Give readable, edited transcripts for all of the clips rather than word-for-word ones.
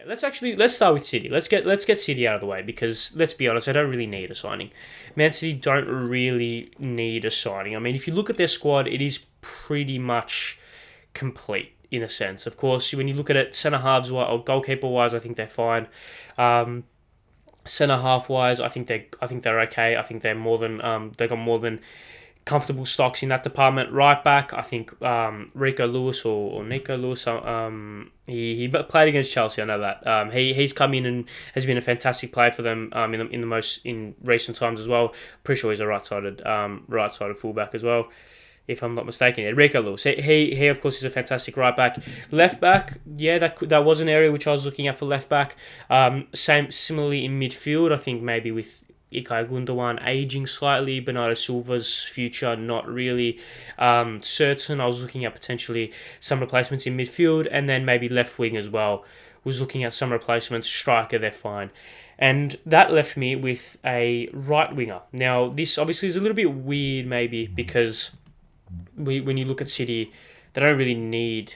let's start with City. Let's get City out of the way because let's be honest, they don't really need a signing. Man City don't really need a signing. I mean, if you look at their squad, it is pretty much complete in a sense. Of course, when you look at it, centre halves or goalkeeper wise, I think they're fine. Centre half wise, I think they're okay. I think they're more than they got more than comfortable stocks in that department. Right back, I think Rico Lewis or Nico Lewis. He played against Chelsea. I know that. He's come in and has been a fantastic player for them. In recent times as well. Pretty sure he's a right-sided fullback as well, if I'm not mistaken. Yeah, Rico Lewis. He of course is a fantastic right back. Left back, yeah, that was an area which I was looking at for left back. Similarly in midfield, I think maybe with Ilkay Gundogan aging slightly, Bernardo Silva's future not really certain. I was looking at potentially some replacements in midfield, and then maybe left wing as well. Was looking at some replacements. Striker, they're fine. And that left me with a right winger. Now, this obviously is a little bit weird maybe because when you look at City, they don't really need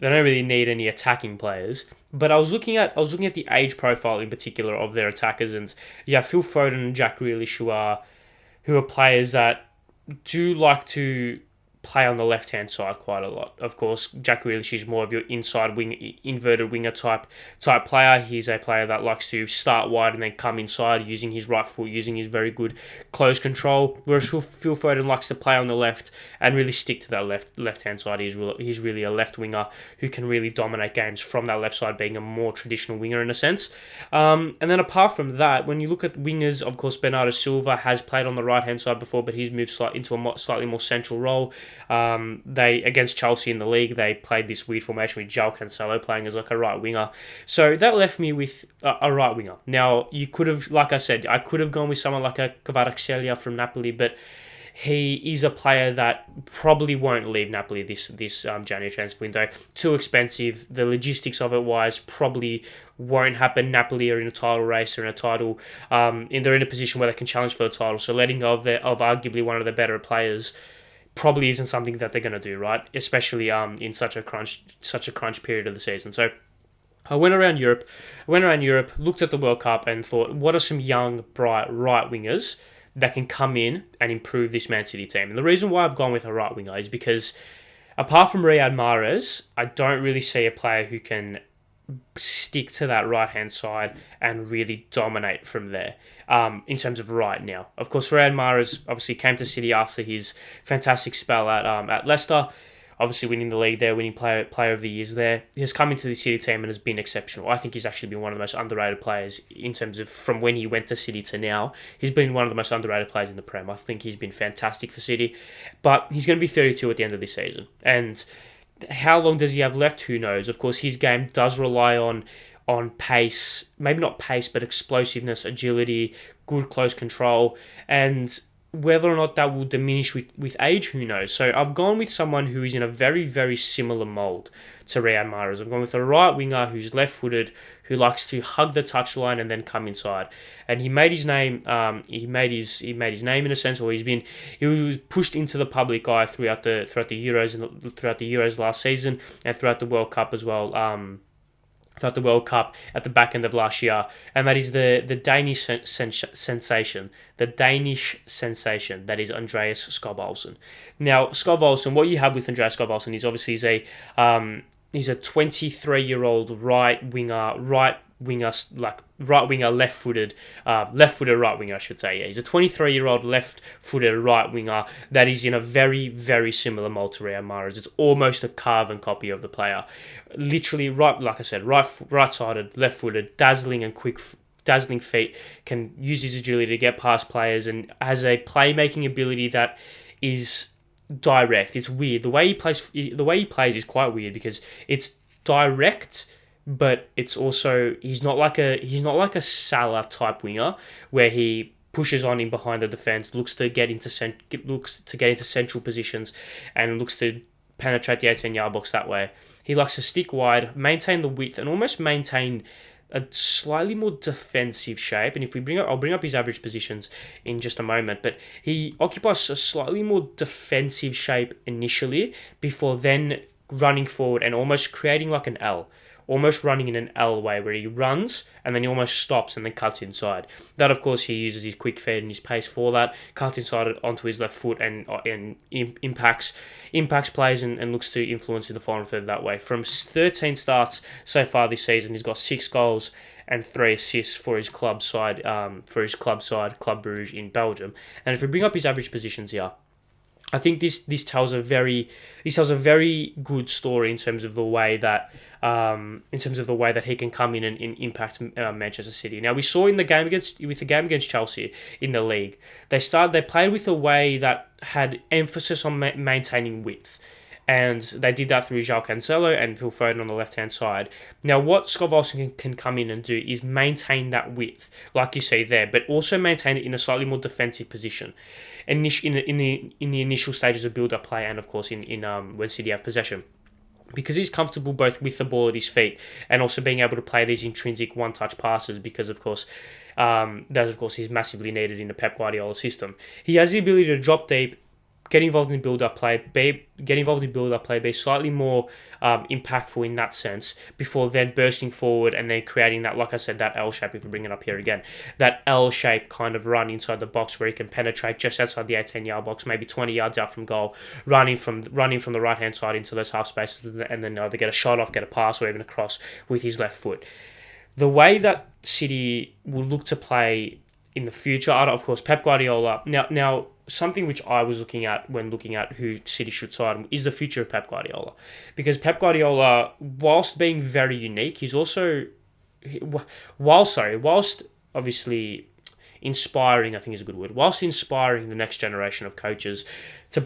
any attacking players. But I was looking at the age profile in particular of their attackers, and yeah, Phil Foden and Jack Grealish, who are players that do like to play on the left-hand side quite a lot. Of course, Jack Grealish is more of your inside wing, inverted winger type player. He's a player that likes to start wide and then come inside using his right foot, using his very good close control. Whereas Phil Foden likes to play on the left and really stick to that left-hand side. He's really a left winger who can really dominate games from that left side, being a more traditional winger in a sense. And then apart from that, when you look at wingers, of course, Bernardo Silva has played on the right-hand side before, but he's moved into a slightly more central role. They against Chelsea in the league, they played this weird formation with João Cancelo playing as like a right winger. So that left me with a right winger. Now, you could have, like I said, I could have gone with someone like a Kvaratskhelia from Napoli, but he is a player that probably won't leave Napoli this January transfer window. Too expensive. The logistics of it wise probably won't happen. Napoli are in a title race or in a title, and they're in a position where they can challenge for the title. So letting go of arguably one of the better players probably isn't something that they're going to do, right? Especially in such a crunch period of the season. So I went around Europe, looked at the World Cup and thought, what are some young, bright right wingers that can come in and improve this Man City team? And the reason why I've gone with a right winger is because apart from Riyad Mahrez, I don't really see a player who can stick to that right-hand side and really dominate from there in terms of right now. Of course, Riyad Mahrez obviously came to City after his fantastic spell at Leicester, obviously winning the league there, winning player of the years there. He has come into the City team and has been exceptional. I think he's actually been one of the most underrated players in terms of from when he went to City to now. He's been one of the most underrated players in the Prem. I think he's been fantastic for City, but he's going to be 32 at the end of this season. And how long does he have left? Who knows? Of course, his game does rely on pace, maybe not pace, but explosiveness, agility, good close control, and whether or not that will diminish with age, who knows? So I've gone with someone who is in a very, very similar mould to Riyad Mahrez. I've gone with a right winger who's left-footed, who likes to hug the touchline and then come inside. And he made his name. He made his name in a sense, or he was pushed into the public eye throughout the Euros last season and throughout the World Cup as well. Throughout the World Cup at the back end of last year, and that is the Danish sensation. The Danish sensation, that is Andreas Skov Olsen. Now, Skov Olsen, what you have with Andreas Skov Olsen is obviously he's a 23-year-old left-footed right winger, I should say. Yeah, he's a 23-year-old left-footed right winger that is in a very, very similar mold to Riyad Mahrez. It's almost a carbon copy of the player. Literally, right-sided, left-footed, dazzling feet, can use his agility to get past players, and has a playmaking ability that is direct. It's weird. The way he plays is quite weird because it's direct, but it's also he's not like a Salah type winger where he pushes on in behind the defense, looks to get into central positions, and looks to penetrate the 18-yard box that way. He likes to stick wide, maintain the width, and almost maintain a slightly more defensive shape. And I'll bring up his average positions in just a moment, but he occupies a slightly more defensive shape initially before then running forward and almost creating like an L, almost running in an L way where he runs and then he almost stops and then cuts inside. That, of course, he uses his quick feet and his pace for that, cuts inside onto his left foot and impacts plays and looks to influence in the final third that way. From 13 starts so far this season, he's got 6 goals and 3 assists for his club side, Club Brugge in Belgium. And if we bring up his average positions here, I think this tells a very good story in terms of the way that he can come in and impact Manchester City. Now we saw in the game against Chelsea in the league, they played with a way that had emphasis on maintaining width. And they did that through João Cancelo and Phil Foden on the left-hand side. Now, what Skov Olsen can come in and do is maintain that width, like you see there, but also maintain it in a slightly more defensive position, in the initial stages of build-up play, and of course in when City have possession, because he's comfortable both with the ball at his feet and also being able to play these intrinsic one-touch passes. Because of course, is massively needed in the Pep Guardiola system. He has the ability to drop deep, get involved in build-up play, be slightly more impactful in that sense before then bursting forward and then creating that, like I said, that L shape, if we bring it up here again, that L shape kind of run inside the box where he can penetrate just outside the 18-yard box, maybe 20 yards out from goal, running from the right-hand side into those half spaces and then either get a shot off, get a pass, or even a cross with his left foot. The way that City will look to play in the future, of course, Pep Guardiola. Now, something which I was looking at when looking at who City should sign is the future of Pep Guardiola. Because Pep Guardiola, whilst being very unique, he's also, whilst obviously inspiring, I think is a good word, whilst inspiring the next generation of coaches to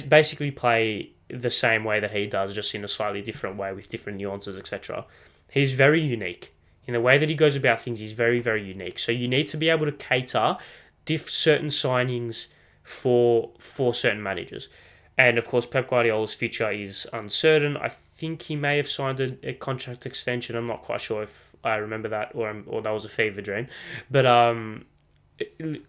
basically play the same way that he does, just in a slightly different way with different nuances, etc. He's very unique. In the way that he goes about things, he's very, very unique. So you need to be able to cater certain signings for certain managers. And of course, Pep Guardiola's future is uncertain. I think he may have signed a contract extension. I'm not quite sure if I remember that or that was a fever dream. But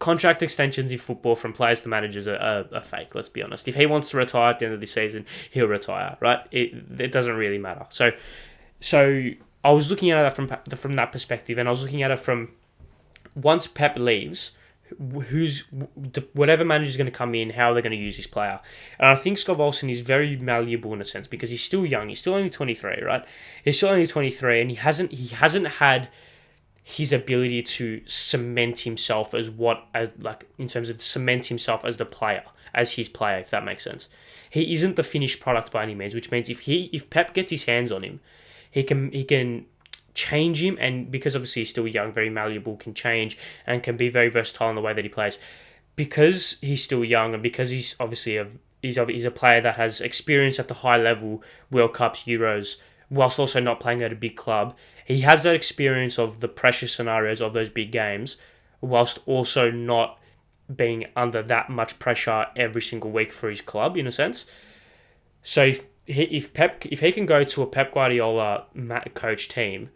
contract extensions in football from players to managers are fake, let's be honest. If he wants to retire at the end of the season, he'll retire, right? It doesn't really matter. So I was looking at it from that perspective, and I was looking at it from once Pep leaves, whatever manager is going to come in, how they're going to use this player. And I think Skov Olsen is very malleable in a sense because he's still young. He's still only 23, right? He's still only 23, and he hasn't had his ability to cement himself in terms of cement himself as his player, if that makes sense. He isn't the finished product by any means, which means if Pep gets his hands on him, he can change him, and because obviously he's still young, very malleable, can change and can be very versatile in the way that he plays. Because he's still young and because he's obviously he's a player that has experience at the high level, World Cups, Euros, whilst also not playing at a big club. He has that experience of the pressure scenarios of those big games, whilst also not being under that much pressure every single week for his club, in a sense. So if he can go to a Pep Guardiola coach team,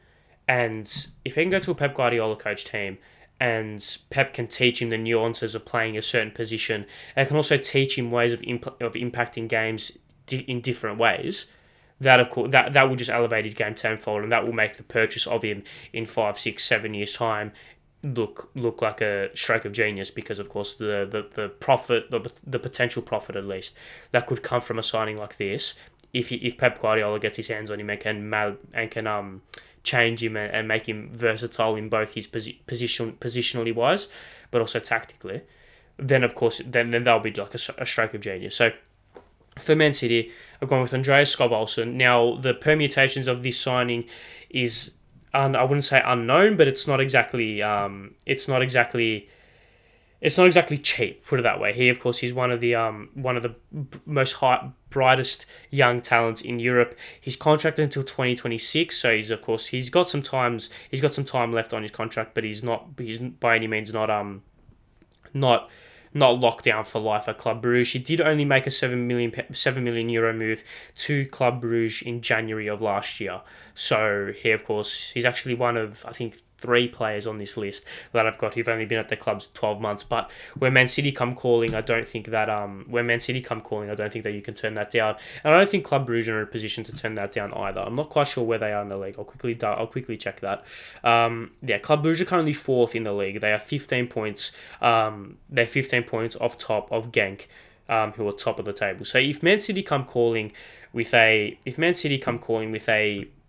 and Pep can teach him the nuances of playing a certain position, and can also teach him ways of impacting games in different ways, that of course that will just elevate his game tenfold, and that will make the purchase of him in 5, 6, 7 years time look like a stroke of genius, because of course the profit, the potential profit at least, that could come from a signing like this if Pep Guardiola gets his hands on him and can change him and make him versatile in both his positionally wise, but also tactically, then of course then that'll be like a stroke of genius. So for Man City, I've gone with Andreas Skov Olsen. Now the permutations of this signing is I wouldn't say unknown, but it's not exactly cheap, put it that way. He, of course, he's one of the most brightest young talents in Europe. He's contracted until 2026, so he's got some time left on his contract, but he's by any means not locked down for life at Club Brugge. He did only make a 7 million euro move to Club Brugge in January of last year. So he, of course, he's actually one of, I think, 3 players on this list that I've got who've only been at their clubs 12 months. But when Man City come calling, I don't think that you can turn that down. And I don't think Club Brugge are in a position to turn that down either. I'm not quite sure where they are in the league. I'll quickly check that. Club Brugge are currently 4th in the league. They are 15 points. They're 15 points off top of Genk, who are top of the table. So if Man City come calling with a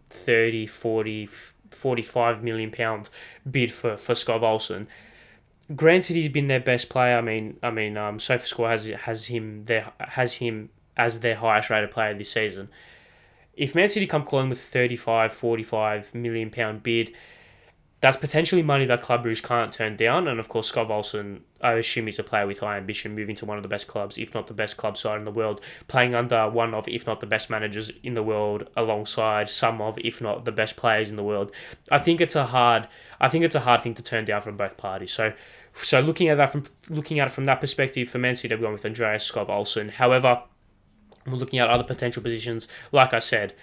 30, 40, 45 million pound bid for Skov Olsen, granted he's been their best player. SofaScore has him as their highest rated player this season. If Man City come calling with a 35, 45 million pound bid, that's potentially money that Club Brugge can't turn down. And of course, Skov Olsen, I assume he's a player with high ambition, moving to one of the best clubs, if not the best club side in the world, playing under one of, if not the best managers in the world, alongside some of, if not the best players in the world. I think it's a hard thing to turn down from both parties. So looking at it from that perspective, for Man City, they've gone with Andreas Skov Olsen. However, we're looking at other potential positions. Like I said,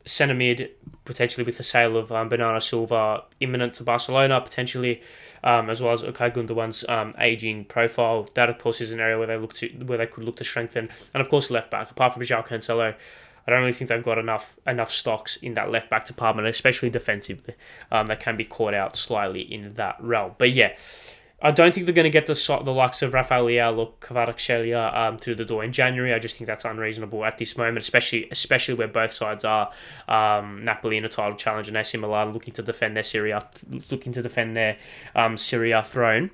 centre mid, potentially with the sale of Bernardo Silva imminent to Barcelona, potentially, as well as Okay Gundogan's aging profile. That, of course, is an area where they could look to strengthen. And of course, left back. Apart from João Cancelo, I don't really think they've got enough stocks in that left back department, especially defensively. That can be caught out slightly in that realm. But yeah, I don't think they're going to get the likes of Rafael Leao or Kvaratskhelia through the door in January. I just think that's unreasonable at this moment, especially where both sides are. Napoli in a title challenge and AC Milan looking to defend their Serie A throne.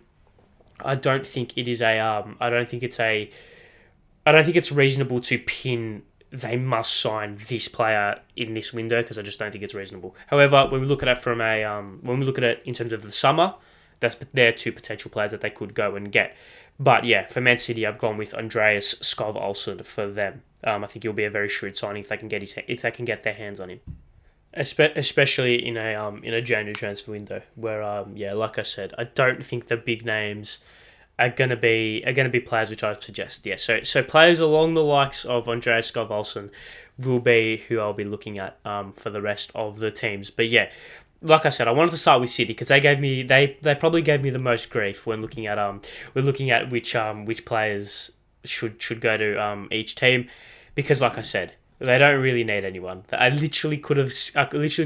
I don't think it's reasonable to pin they must sign this player in this window, because I just don't think it's reasonable. However, when we look at it in terms of the summer, they're 2 potential players that they could go and get. But yeah, for Man City, I've gone with Andreas Skov Olsen for them. I think he'll be a very shrewd signing if they can get their hands on him, especially in a January transfer window where like I said, I don't think the big names are gonna be players which I suggest. Yeah, so players along the likes of Andreas Skov Olsen will be who I'll be looking at for the rest of the teams. But yeah, like I said, I wanted to start with City because they probably gave me the most grief when looking at which players should go to each team, because like I said, they don't really need anyone. I literally could have come on this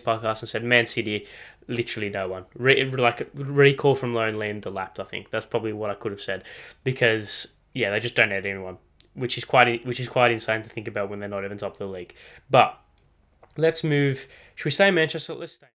podcast and said Man City, literally no one. Recall from Lonely and Delapped. I think that's probably what I could have said, because yeah, they just don't need anyone, which is quite insane to think about when they're not even top of the league. But let's move. Should we stay in Manchester? Let's stay.